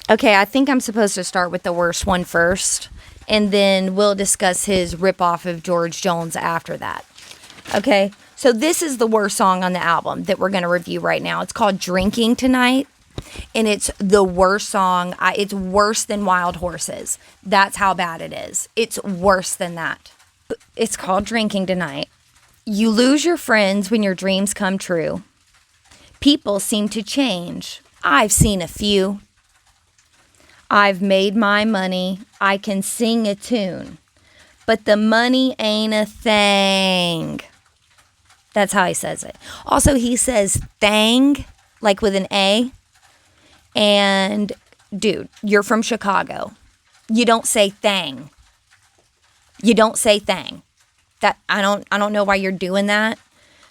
Okay, I think I'm supposed to start with the worst one first, and then we'll discuss his ripoff of George Jones after that. Okay, so this is the worst song on the album that we're going to review right now. It's called Drinking Tonight, and it's the worst song. It's worse than Wild Horses. That's how bad it is. It's worse than that. It's called Drinking Tonight. You lose your friends when your dreams come true. People seem to change. I've seen a few. I've made my money. I can sing a tune. But the money ain't a thing. That's how he says it. Also, he says thang, like with an A. And, dude, you're from Chicago. You don't say thang. You don't say thang. That I don't know why you're doing that.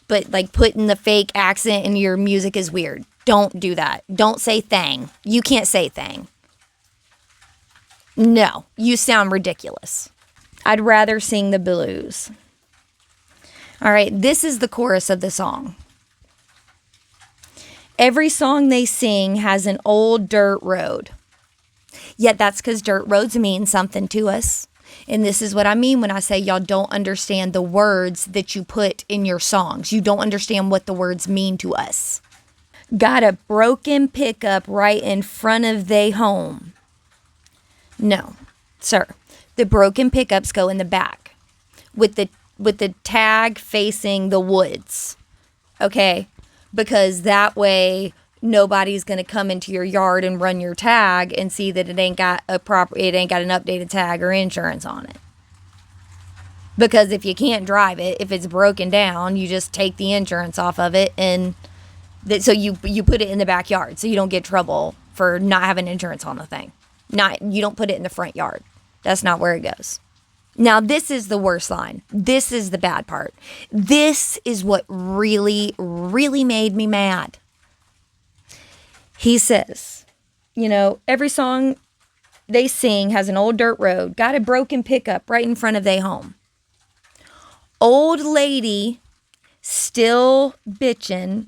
But, like, putting the fake accent in your music is weird. Don't do that. Don't say thang. You can't say thang. No, you sound ridiculous. I'd rather sing the blues. All right, this is the chorus of the song. Every song they sing has an old dirt road. Yet that's because dirt roads mean something to us. And this is what I mean when I say y'all don't understand the words that you put in your songs. You don't understand what the words mean to us. Got a broken pickup right in front of they home. No, sir. The broken pickups go in the back with the tag facing the woods. Okay? Because that way nobody's going to come into your yard and run your tag and see that it ain't got an updated tag or insurance on it. Because if you can't drive it, if it's broken down, you just take the insurance off of it and so you put it in the backyard so you don't get trouble for not having insurance on the thing. You don't put it in the front yard. That's not where it goes. Now, this is the worst line. This is the bad part. This is what really, really made me mad. He says, every song they sing has an old dirt road, got a broken pickup right in front of they home. Old lady still bitchin'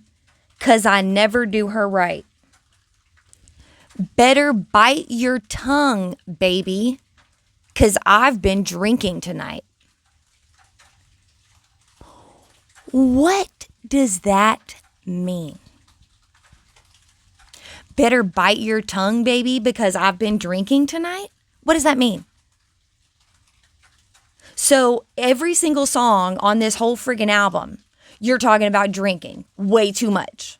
'cause I never do her right. Better bite your tongue, baby, 'cause I've been drinking tonight. What does that mean? Better bite your tongue, baby, because I've been drinking tonight? What does that mean? So every single song on this whole friggin' album, you're talking about drinking way too much.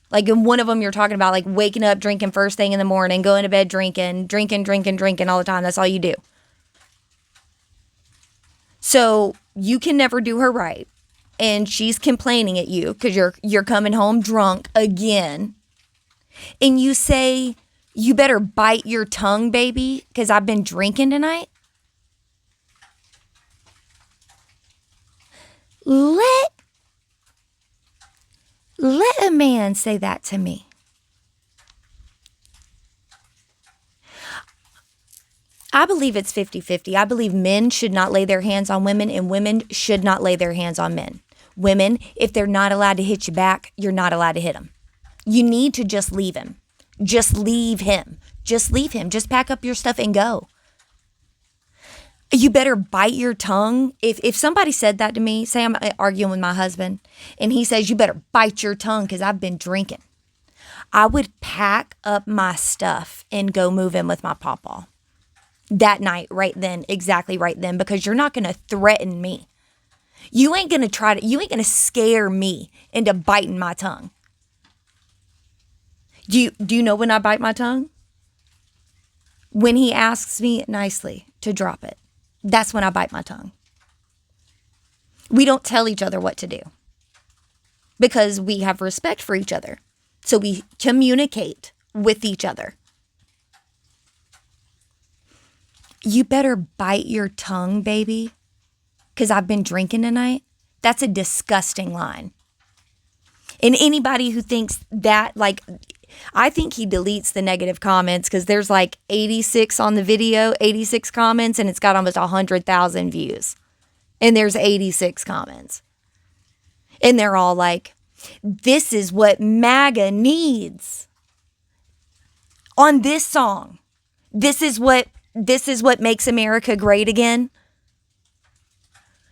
Like in one of them, you're talking about like waking up, drinking first thing in the morning, going to bed, drinking all the time. That's all you do. So you can never do her right. And she's complaining at you because you're coming home drunk again. And you say, you better bite your tongue, baby, because I've been drinking tonight. Let a man say that to me. I believe it's 50-50. I believe men should not lay their hands on women and women should not lay their hands on men. Women, if they're not allowed to hit you back, you're not allowed to hit them. You need to just leave him. Just leave him. Just leave him. Just pack up your stuff and go. You better bite your tongue. If somebody said that to me, say I'm arguing with my husband, and he says, you better bite your tongue because I've been drinking. I would pack up my stuff and go move in with my pawpaw. That night, right then, exactly right then, because you're not going to threaten me. You ain't going to scare me into biting my tongue. Do you know when I bite my tongue? When he asks me nicely to drop it. That's when I bite my tongue. We don't tell each other what to do because we have respect for each other. So we communicate with each other. You better bite your tongue, baby, because I've been drinking tonight. That's a disgusting line. And anybody who thinks that, I think he deletes the negative comments because there's 86 on the video, 86 comments, and it's got almost 100,000 views. And there's 86 comments. And they're all like, this is what MAGA needs. on this song. This is what makes America great again.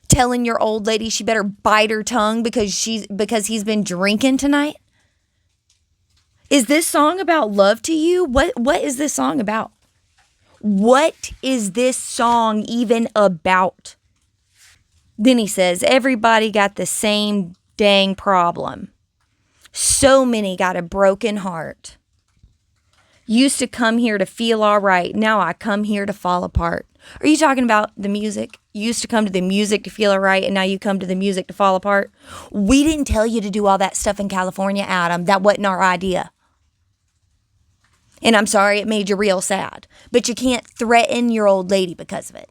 Telling your old lady she better bite her tongue because he's been drinking tonight. Is this song about love to you? What is this song about? What is this song even about? Then he says, everybody got the same dang problem. So many got a broken heart. Used to come here to feel all right. Now I come here to fall apart. Are you talking about the music? You used to come to the music to feel all right, and now you come to the music to fall apart? We didn't tell you to do all that stuff in California, Adam. That wasn't our idea. And I'm sorry it made you real sad. But you can't threaten your old lady because of it.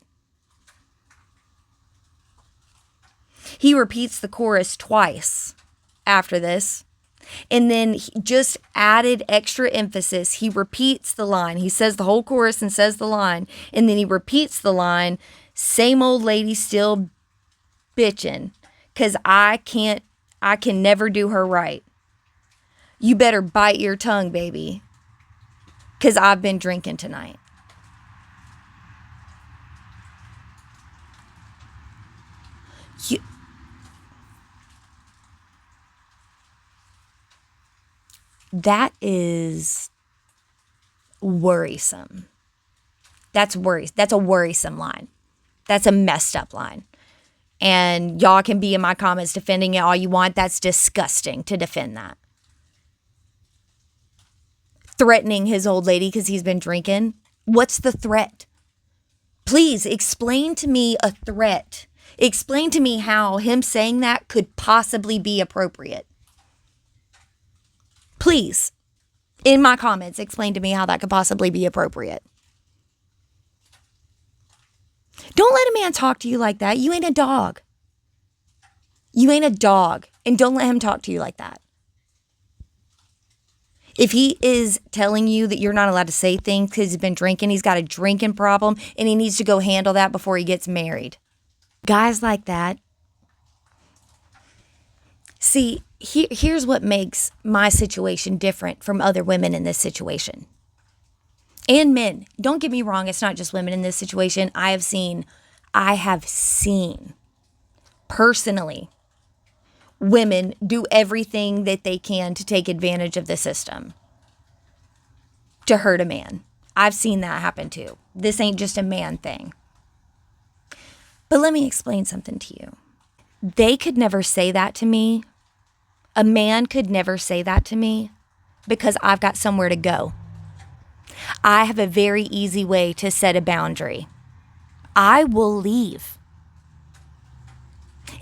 He repeats the chorus twice after this. And then he just added extra emphasis. He repeats the line. He says the whole chorus and says the line. And then he repeats the line, same old lady still bitching, 'cause I can never do her right. You better bite your tongue, baby, 'cause I've been drinking tonight. That is worrisome. That's a worrisome line. That's a messed up line. And y'all can be in my comments defending it all you want. That's disgusting to defend that. Threatening his old lady because he's been drinking. What's the threat? Please explain to me a threat. Explain to me how him saying that could possibly be appropriate. Please, in my comments, explain to me how that could possibly be appropriate. Don't let a man talk to you like that. You ain't a dog. You ain't a dog. And don't let him talk to you like that. If he is telling you that you're not allowed to say things because he's been drinking, he's got a drinking problem, and he needs to go handle that before he gets married. Guys like that. See, here's what makes my situation different from other women in this situation. And men. Don't get me wrong, it's not just women in this situation. I have seen personally women do everything that they can to take advantage of the system to hurt a man. I've seen that happen too. This ain't just a man thing. But let me explain something to you. They could never say that to me. A man could never say that to me because I've got somewhere to go. I have a very easy way to set a boundary. I will leave.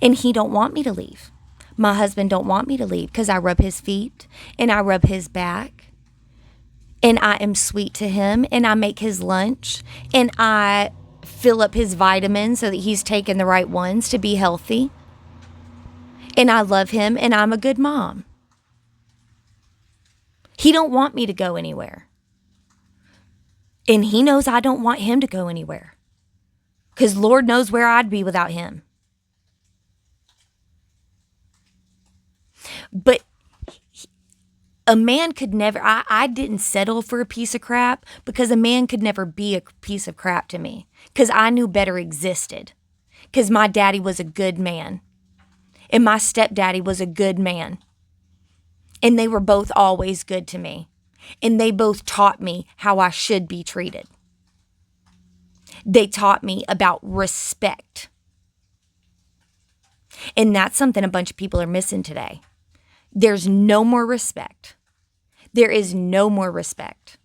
And he don't want me to leave. My husband don't want me to leave because I rub his feet and I rub his back. And I am sweet to him and I make his lunch and I fill up his vitamins so that he's taking the right ones to be healthy. And I love him and I'm a good mom. He don't want me to go anywhere. And he knows I don't want him to go anywhere. Because Lord knows where I'd be without him. But a man could never, I didn't settle for a piece of crap because a man could never be a piece of crap to me. Because I knew better existed. Because my daddy was a good man. And my stepdaddy was a good man. And they were both always good to me. And they both taught me how I should be treated. They taught me about respect. And that's something a bunch of people are missing today. There's no more respect. There is no more respect.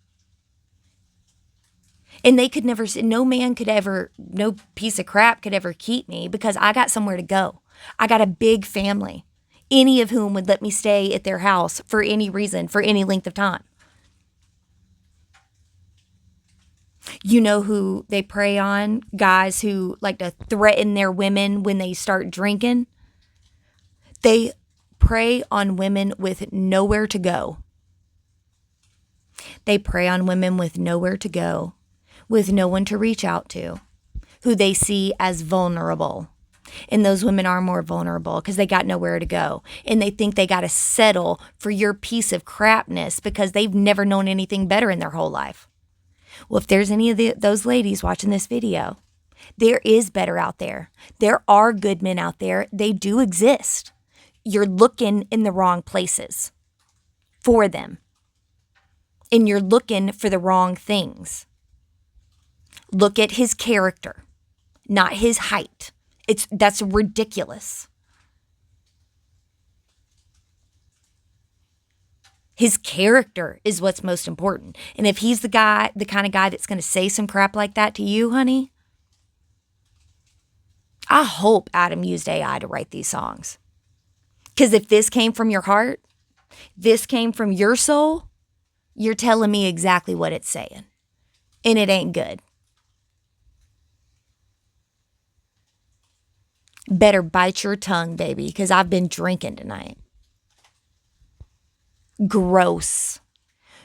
And they could never, no man could ever, no piece of crap could ever keep me because I got somewhere to go. I got a big family, any of whom would let me stay at their house for any reason, for any length of time. You know who they prey on? Guys who like to threaten their women when they start drinking. They prey on women with nowhere to go. They prey on women with nowhere to go, with no one to reach out to, who they see as vulnerable. And those women are more vulnerable because they got nowhere to go. And they think they got to settle for your piece of crapness because they've never known anything better in their whole life. Well, if there's any of those ladies watching this video, there is better out there. There are good men out there. They do exist. You're looking in the wrong places for them. And you're looking for the wrong things. Look at his character, not his height. That's ridiculous. His character is what's most important. And if he's the kind of guy that's going to say some crap like that to you, honey, I hope Adam used AI to write these songs. Because if this came from your heart, this came from your soul, you're telling me exactly what it's saying. And it ain't good. Better bite your tongue, baby, because I've been drinking tonight. Gross.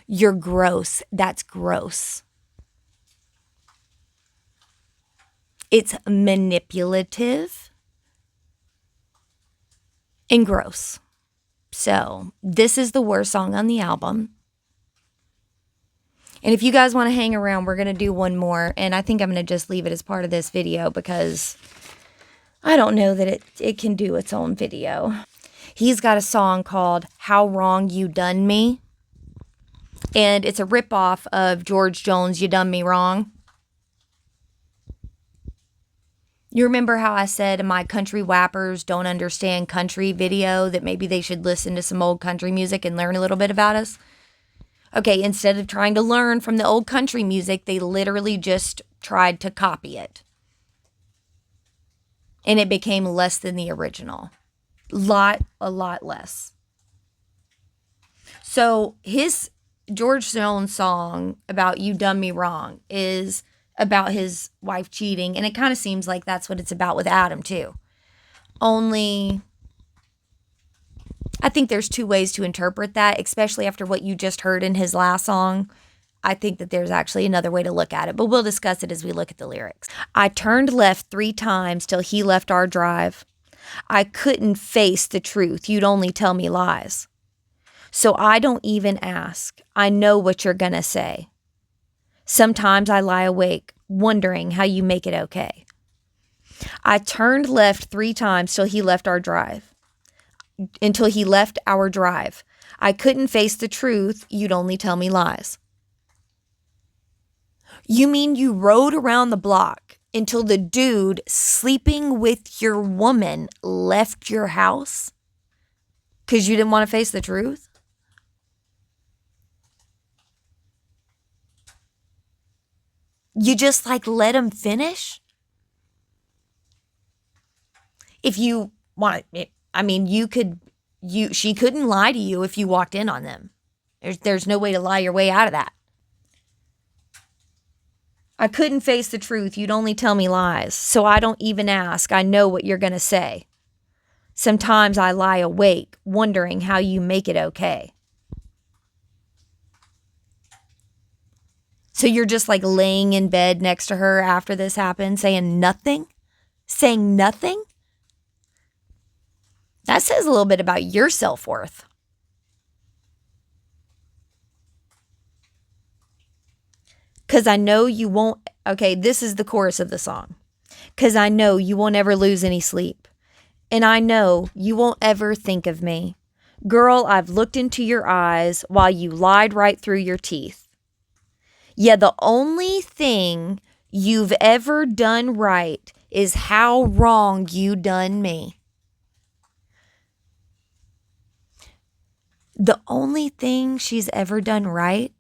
You're gross. That's gross. It's manipulative and gross. So, this is the worst song on the album. And if you guys want to hang around, we're going to do one more. And I think I'm going to just leave it as part of this video because I don't know that it can do its own video. He's got a song called How Wrong You Done Me. And it's a ripoff of George Jones' You Done Me Wrong. You remember how I said in my country whappers don't understand country video that maybe they should listen to some old country music and learn a little bit about us? Okay, instead of trying to learn from the old country music, they literally just tried to copy it. And it became less than the original. A lot less. So his George Jones song about You Done Me Wrong is about his wife cheating. And it kind of seems like that's what it's about with Adam too. Only I think there's two ways to interpret that, especially after what you just heard in his last song. I think that there's actually another way to look at it, but we'll discuss it as we look at the lyrics. I turned left 3 times till he left our drive. I couldn't face the truth. You'd only tell me lies. So I don't even ask. I know what you're gonna say. Sometimes I lie awake, wondering how you make it okay. I turned left 3 times till he left our drive. Until he left our drive. I couldn't face the truth. You'd only tell me lies. You mean you rode around the block until the dude sleeping with your woman left your house? Because you didn't want to face the truth? You just let him finish? If you want it, she couldn't lie to you if you walked in on them. There's no way to lie your way out of that. I couldn't face the truth. You'd only tell me lies. So I don't even ask. I know what you're going to say. Sometimes I lie awake, wondering how you make it okay. So you're just laying in bed next to her after this happened, saying nothing? Saying nothing? That says a little bit about your self-worth. Because I know you won't, okay, this is the chorus of the song. Because I know you won't ever lose any sleep. And I know you won't ever think of me. Girl, I've looked into your eyes while you lied right through your teeth. Yeah, the only thing you've ever done right is how wrong you done me. The only thing she's ever done right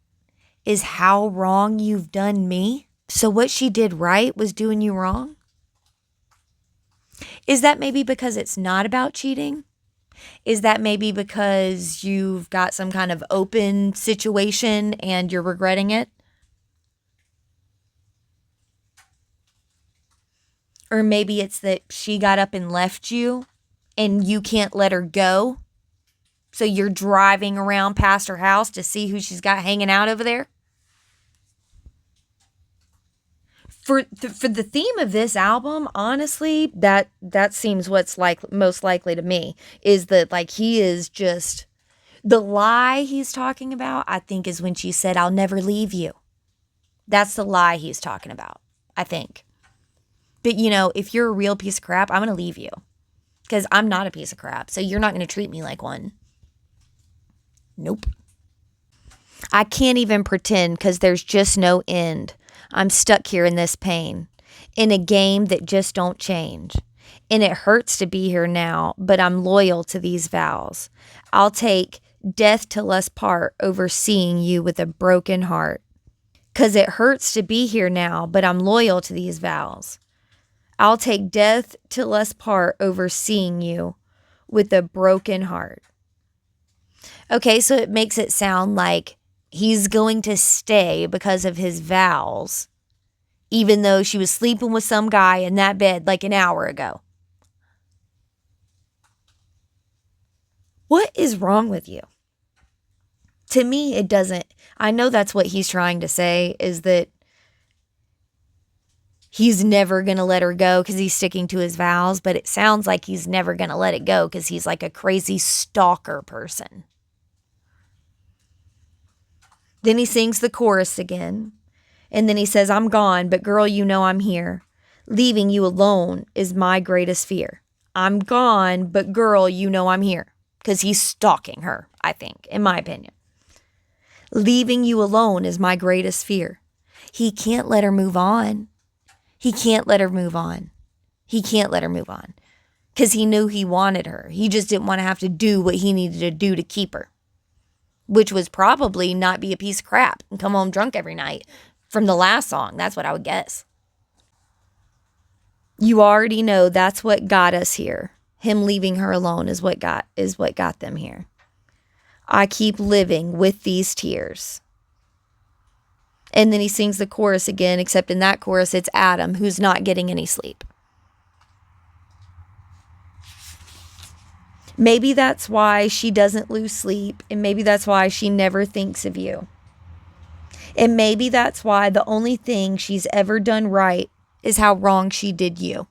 is how wrong you've done me. So what she did right was doing you wrong? Is that maybe because it's not about cheating? Is that maybe because you've got some kind of open situation and you're regretting it? Or maybe it's that she got up and left you and you can't let her go? So you're driving around past her house to see who she's got hanging out over there? For the theme of this album, honestly, that seems what's like most likely to me is that like he is just the lie he's talking about. I think is when she said, "I'll never leave you." That's the lie he's talking about, I think. But you know, if you're a real piece of crap, I'm gonna leave you because I'm not a piece of crap. So you're not gonna treat me like one. Nope. I can't even pretend because there's just no end. I'm stuck here in this pain, in a game that just don't change. And it hurts to be here now, but I'm loyal to these vows. I'll take death till us part over seeing you with a broken heart. 'Cause it hurts to be here now, but I'm loyal to these vows. I'll take death till us part over seeing you with a broken heart. Okay, so it makes it sound like he's going to stay because of his vows, even though she was sleeping with some guy in that bed like an hour ago. What is wrong with you? To me, it doesn't. I know that's what he's trying to say, is that he's never going to let her go because he's sticking to his vows, but it sounds like he's never going to let it go because he's like a crazy stalker person. Then he sings the chorus again, and then he says, I'm gone, but girl, you know I'm here. Leaving you alone is my greatest fear. I'm gone, but girl, you know I'm here. Because he's stalking her, I think, in my opinion. Leaving you alone is my greatest fear. He can't let her move on. He can't let her move on. He can't let her move on. Because he knew he wanted her. He just didn't want to have to do what he needed to do to keep her. Which was probably not be a piece of crap and come home drunk every night from the last song. That's what I would guess. You already know that's what got us here. Him leaving her alone is what got them here. I keep living with these tears. And then he sings the chorus again, except in that chorus, it's Adam who's not getting any sleep. Maybe that's why she doesn't lose sleep, and maybe that's why she never thinks of you. And maybe that's why the only thing she's ever done right is how wrong she did you.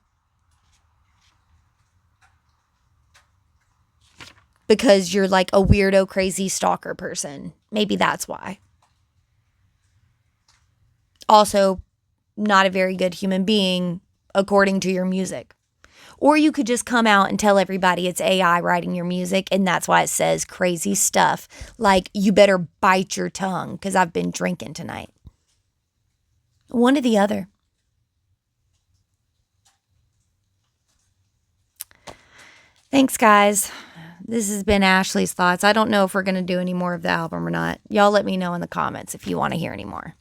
Because you're like a weirdo, crazy stalker person. Maybe that's why. Also, not a very good human being, according to your music. Or you could just come out and tell everybody it's AI writing your music, and that's why it says crazy stuff like, you better bite your tongue because I've been drinking tonight. One or the other. Thanks, guys. This has been Ashley's Thoughts. I don't know if we're going to do any more of the album or not. Y'all let me know in the comments if you want to hear any more.